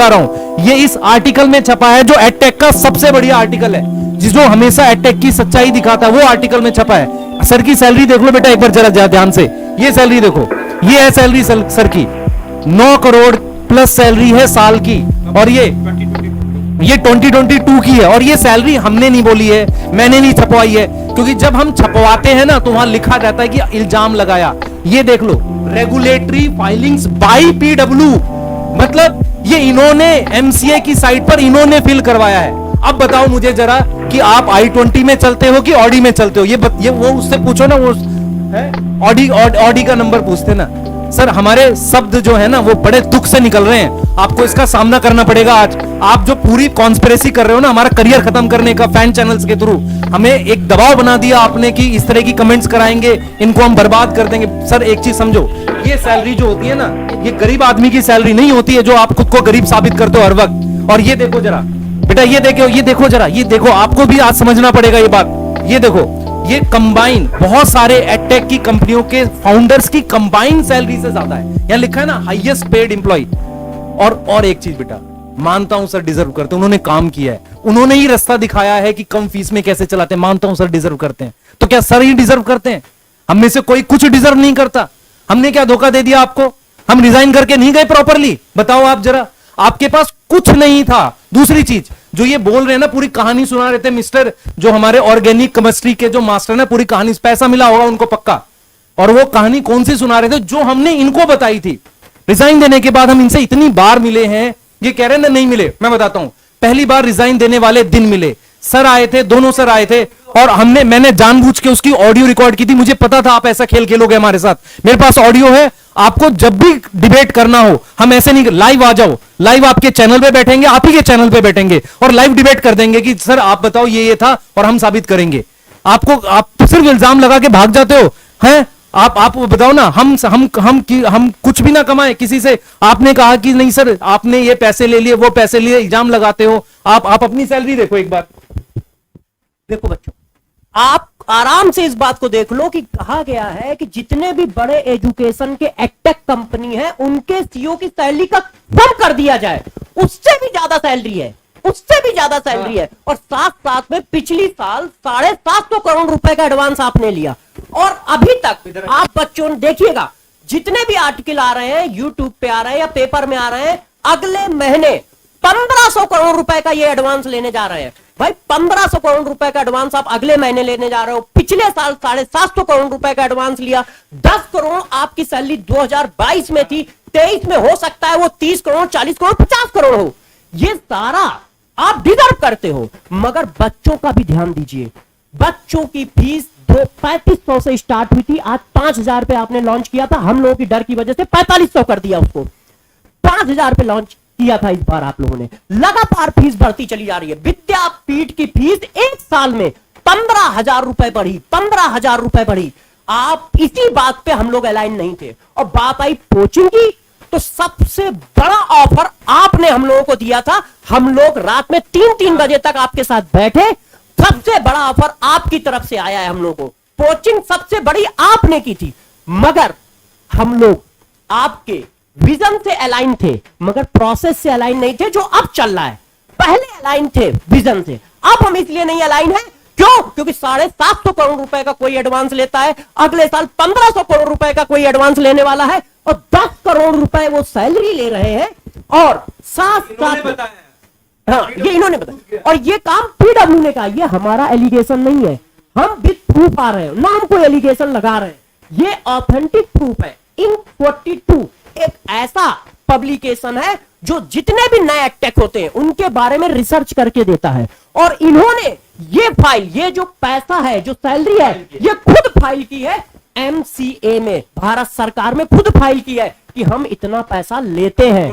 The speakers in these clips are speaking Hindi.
लगा रहा हूं, ये इस आर्टिकल में छपा है जो एडटेक का सबसे बढ़िया आर्टिकल है, जो हमेशा एडटेक की सच्चाई दिखाता है, वो आर्टिकल में छपा है। सर की सैलरी देख लो बेटा एक बार जरा ध्यान से, ये सैलरी देखो, ये है सैलरी सर की, 9 करोड़ प्लस सैलरी है साल की, और ये 2022 की है। और ये सैलरी हमने नहीं बोली है, मैंने नहीं छपवाई है, क्योंकि जब हम छपवाते हैं ना तो वहां लिखा जाता है कि इल्जाम लगाया। ये देख लो, रेगुलेटरी फाइलिंग्स बाय पीडब्ल्यू, मतलब ये इन्होंने एमसीए की साइट पर इन्होंने फिल करवाया है। अब बताओ मुझे जरा कि आप i20 में चलते हो कि ऑडी में चलते हो, ये वो उससे पूछो ना, वो है ऑडी का नंबर पूछते ना। सर हमारे शब्द जो है ना वो बड़े दुख से निकल रहे हैं, आपको इसका सामना करना पड़ेगा आज। आप जो पूरी कॉन्स्पिरेसी कर रहे हो ना हमारा करियर खत्म करने का, फैन चैनल्स के थ्रू हमें एक दबाव बना दिया आपने कि इस तरह की कमेंट्स कराएंगे, इनको हम बर्बाद कर देंगे। सर एक चीज समझो, ये सैलरी जो होती है ना, ये गरीब आदमी की सैलरी नहीं होती है जो आप खुद को गरीब साबित करते हो हर वक्त। और ये देखो जरा बेटा, ये देखो जरा, ये देखो, आपको भी आज समझना पड़ेगा ये बात। ये देखो, ये कंबाइन बहुत सारे एडटेक की कंपनियों के फाउंडर्स की कंबाइन सैलरी से ज्यादा है। यहां लिखा है ना हाईएस्ट पेड एम्प्लॉय। और एक चीज बेटा, मानता हूं सर डिजर्व करते हैं, उन्होंने काम किया है, उन्होंने ही रास्ता दिखाया है कि कम फीस में कैसे चलाते हैं। मानता हूं सर डिजर्व करते हैं, तो क्या सर ही डिजर्व करते हैं? हम में से कोई कुछ डिजर्व नहीं करता। हमने क्या धोखा दे दिया आपको? हम रिजाइन करके नहीं गए प्रॉपरली? बताओ आप जरा, आपके पास कुछ नहीं था। दूसरी चीज जो ये बोल रहे हैं ना, पूरी कहानी सुना रहे थे मिस्टर जो हमारे ऑर्गेनिक केमिस्ट्री के जो मास्टर ना, पूरी कहानी, पैसा मिला होगा उनको पक्का। और वो कहानी कौन सी सुना रहे थे? जो हमने इनको बताई थी। रिजाइन देने के बाद हम इनसे इतनी बार मिले हैं, ये कह रहे हैं ना नहीं मिले। मैं बताता हूं, पहली बार रिजाइन देने वाले दिन मिले, सर आए थे, दोनों सर आए थे, और मैंने जानबूझ के उसकी ऑडियो रिकॉर्ड की थी। मुझे पता था आप ऐसा खेल खेलोगे हमारे साथ। मेरे पास ऑडियो है, आपको जब भी डिबेट करना हो, हम ऐसे नहीं, लाइव आ जाओ, लाइव आपके चैनल पे बैठेंगे, आप ही के चैनल पे बैठेंगे और लाइव डिबेट कर देंगे कि सर आप बताओ ये था, और हम साबित करेंगे। आप सिर्फ इल्जाम लगा के भाग जाते हो हैं। आप बताओ ना, हम कुछ भी ना कमाए किसी से। आपने कहा कि नहीं सर आपने ये पैसे ले लिए, वो पैसे लिए, इल्जाम लगाते हो। आप अपनी सैलरी देखो एक बार। देखो बच्चों, आप आराम से इस बात को देख लो कि कहा गया है कि जितने भी बड़े एजुकेशन के एडटेक कंपनी है उनके सीईओ की सैलरी का कम कर दिया जाए, उससे भी ज्यादा सैलरी है, उससे भी ज्यादा सैलरी है। और साथ साथ में पिछली साल 750 करोड़ रुपए का एडवांस आपने लिया। और अभी तक आप बच्चों देखिएगा, जितने भी आर्टिकल आ रहे हैं, यूट्यूब पे आ रहे हैं या पेपर में आ रहे हैं, अगले महीने 1500 करोड़ रुपए का ये एडवांस लेने जा रहे हैं। भाई 1500 करोड़ रुपए का एडवांस आप अगले महीने लेने जा रहे हो। पिछले साल 750 करोड़ रुपए का एडवांस लिया। 10 करोड़ आपकी सैलरी 2022 में थी, 23 में हो सकता है वो 30 करोड़, 40 करोड़, 50 करोड़ हो। ये सारा आप डिजर्व करते हो, मगर बच्चों का भी ध्यान दीजिए। बच्चों की फीस 3500 से स्टार्ट हुई थी, आज 5000 पे आपने लॉन्च किया था। हम लोगों की डर की वजह से 4500 कर दिया उसको, 5000 पे लॉन्च किया था। इस बार आप लोगों ने लगातार फीस बढ़ती चली जा रही है। विद्यापीठ की फीस एक साल में 15,000 रुपए बढ़ी, 15,000 रुपए बढ़ी। आप इसी बात पे हम लोग अलाइन नहीं थे। और बात आई कोचिंग की, तो सबसे बड़ा ऑफर आपने हम लोगों को दिया था। हम लोग रात में 3-3 बजे तक आपके साथ बैठे। सबसे बड़ा ऑफर आपकी तरफ से आया है हम लोगों को। कोचिंग सबसे बड़ी आपने की थी, मगर हम लोग आपके विजन से अलाइन थे, मगर प्रोसेस से अलाइन नहीं थे जो अब चल रहा है। पहले अलाइन थे विजन से, अब हम इसलिए नहीं अलाइन है। क्यों? क्योंकि 750 करोड़ रुपए का कोई एडवांस लेता है, अगले साल 1500 करोड़ रुपए का कोई एडवांस लेने वाला है, और 10 करोड़ रुपए वो सैलरी ले रहे हैं। और साथ हाँ, ये इन्होंने बताया, और ये काम पीडब्ल्यू ने कहा। ये हमारा एलिगेशन नहीं है, हम विद प्रूफ आ रहे हैं, ना हम कोई एलिगेशन लगा रहे हैं। ये ऑथेंटिक प्रूफ है। इन 42 एक ऐसा पब्लिकेशन है जो जितने भी नए एडटेक होते हैं उनके बारे में रिसर्च करके देता है। और इन्होंने ये फाइल, ये जो पैसा है, जो सैलरी है, ये खुद फाइल की है एमसीए में, भारत सरकार में खुद फाइल की है कि हम इतना पैसा लेते हैं,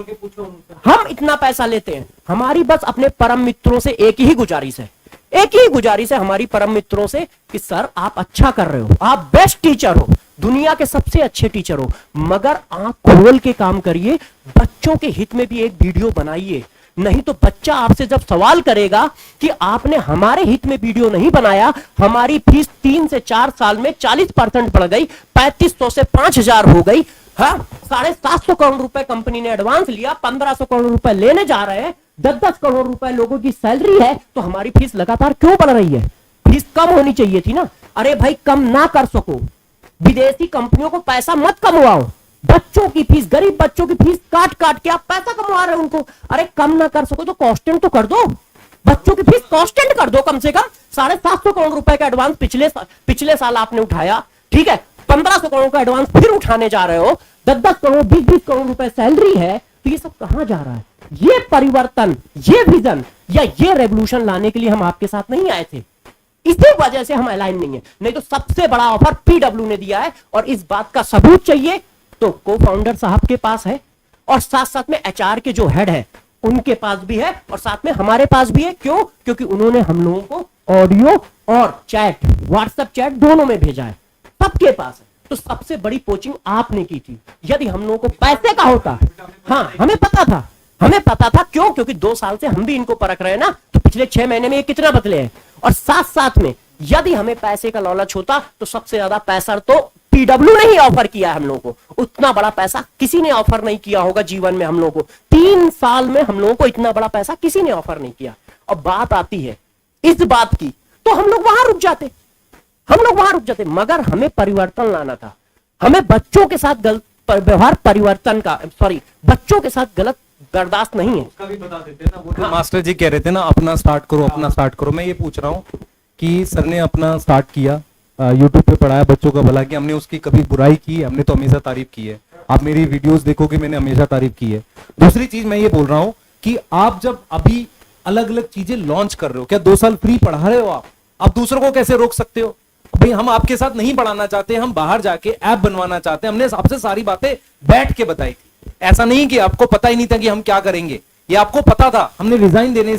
हम इतना पैसा लेते हैं। हमारी बस अपने परम मित्रों से एक ही गुजारिश है, एक ही गुजारिश है हमारी परम मित्रों से कि सर आप अच्छा कर रहे हो, आप बेस्ट टीचर हो, दुनिया के सबसे अच्छे टीचर हो, मगर आंख खोल के काम करिए। बच्चों के हित में भी एक वीडियो बनाइए, नहीं तो बच्चा आपसे जब सवाल करेगा कि आपने हमारे हित में वीडियो नहीं बनाया, हमारी फीस 3 से 4 साल में 40% बढ़ गई, 3500 से 5000 हो गई, हाँ, 750 करोड़ रुपए कंपनी ने एडवांस लिया, 1500 करोड़ रुपए लेने जा रहे हैं, 10-10 करोड़ रुपए लोगों की सैलरी है, तो हमारी फीस लगातार क्यों बढ़ रही है? फीस कम होनी चाहिए थी ना। अरे भाई, कम ना कर सको, विदेशी कंपनियों को पैसा मत कमवाओ, बच्चों की फीस, गरीब बच्चों की फीस काट काट के आप पैसा कमवा रहे हो उनको। अरे कम ना कर सको तो कॉन्स्टेंट तो कर दो, बच्चों की फीस कॉन्स्टेंट कर दो कम से कम। 750 करोड़ रुपए का एडवांस पिछले साल आपने उठाया, ठीक है, 1500 करोड़ का एडवांस फिर उठाने जा रहे हो, 10-10 करोड़ 20-20 करोड़ रुपए सैलरी है, तो ये सब कहां जा रहा है? ये परिवर्तन, ये विजन या ये रेवोल्यूशन लाने के लिए हम आपके साथ नहीं आए थे, इसी वजह से हम अलाइन नहीं है। नहीं तो सबसे बड़ा ऑफर पीडब्ल्यू ने दिया है, और इस बात का सबूत चाहिए तो को फाउंडर साहब के पास है, और साथ साथ में एचआर के जो हेड है उनके पास भी है, और साथ में हमारे पास भी है। क्यों? क्योंकि उन्होंने हम लोगों को ऑडियो और चैट, व्हाट्सएप चैट दोनों में भेजा है, सबके पास है। तो सबसे बड़ी कोचिंग आपने की थी। यदि हम लोगों को पैसे का होता, हाँ हमें पता था, हमें पता था। क्यों? क्योंकि 2 साल से हम भी इनको परख रहे हैं ना, तो पिछले 6 महीने में ये कितना बदले हैं। और साथ साथ में यदि हमें पैसे का लालच होता तो सबसे ज्यादा पैसा तो पीडब्ल्यू ने ही ऑफर किया है हम लोगों को। उतना बड़ा पैसा किसी ने ऑफर नहीं किया होगा जीवन में हम लोगों को। 3 साल में हम लोगों को इतना बड़ा पैसा किसी ने ऑफर नहीं किया। और बात आती है इस बात की, तो हम लोग वहां रुक जाते, मगर हमें परिवर्तन लाना था। हमें बच्चों के साथ गलत व्यवहार परिवर्तन का, सॉरी, बच्चों के साथ गलत बर्दाश्त नहीं है। उसका भी बता देते ना, वो जो मास्टर जी कह रहे थे ना, अपना स्टार्ट करो, अपना स्टार्ट करो। मैं ये पूछ रहा हूँ कि सर ने अपना स्टार्ट किया, यूट्यूब पे पढ़ाया बच्चों का भला, कि हमने उसकी कभी बुराई की? हमने तो हमेशा तारीफ की है। आप मेरी वीडियोस देखोगे, मैंने हमेशा तारीफ की है। दूसरी चीज मैं ये बोल रहा हूँ कि आप जब अभी अलग अलग चीजें लॉन्च कर रहे हो, क्या 2 साल फ्री पढ़ा रहे हो आप दूसरों को कैसे रोक सकते हो? भाई हम आपके साथ नहीं पढ़ाना चाहते, हम बाहर जाके ऐप बनवाना चाहते हैं। हमने आपसे सारी बातें बैठ के बताई थी। ऐसा नहीं कि आपको पता ही नहीं था कि हम क्या करेंगे, ये आपको पता था। हमने रिजाइन देने से